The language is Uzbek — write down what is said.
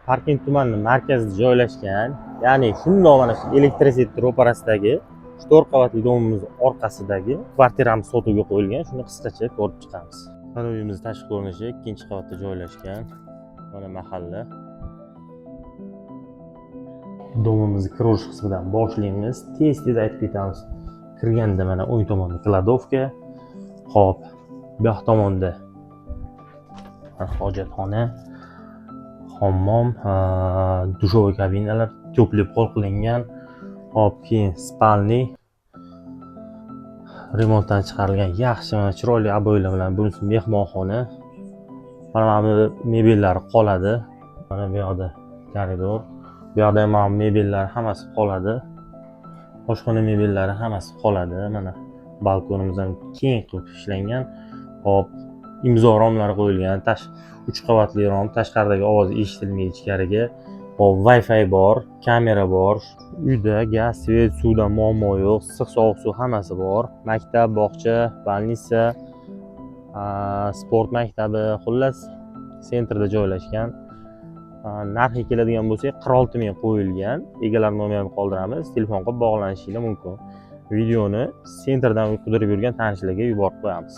Parkent tumani markazida joylashgan, ya'ni shundoq mana shu elektroseti ro'parasidagi 4 qavatli domimiz orqasidagi kvartiramiz sotuvga qo'yilgan. Shuni qisqacha ko'rib chiqamiz. Mana uyimiz tashqi ko'rinishi 2-qavatda joylashgan. Mana mahalla. Domimizni kirish qismidan boshlaymiz. Tez aytib ketamiz. Kirganda mana o'ng tomonda kladovka, hop, bu yoq tomonda hojatxona, hammom, dushovoy kabinalar, tepli pol qilingan. Hop, keyin spalni. Remontdan chiqarilgan yaxshi, mana chiroyli aboylar bilan bunisi mehmonxona. Mana bu mebellar qoladi. Mana bu yoqda koridor. Bu yoqda ham mebellar hammasi qoladi. Oshxona mebellari hammasi qoladi. Mana balkonimiz ham keng qilib ishlangan. Hop, imzo romlari qo'yilgan. 3 qavatli rom, tashqaridagi ovoz eshitilmaydi ichkariga. Hop, Wi-Fi bor, kamera bor. Uyda gaz, svet, suvdan muammo yo'q. Issiq, sovuq suv hammasi bor. Maktab, bog'cha, bolnitsa, sport maktabi, xullas sentrda joylashgan. Narxi keladigan bo'lsak 46 ming qo'yilgan. Egalar nomerini qoldiramiz. Telefon qilib bog'lanishingiz mumkin. Videoni sentrdan qidirib yurgan tanishlarga yuborib qo'yamiz.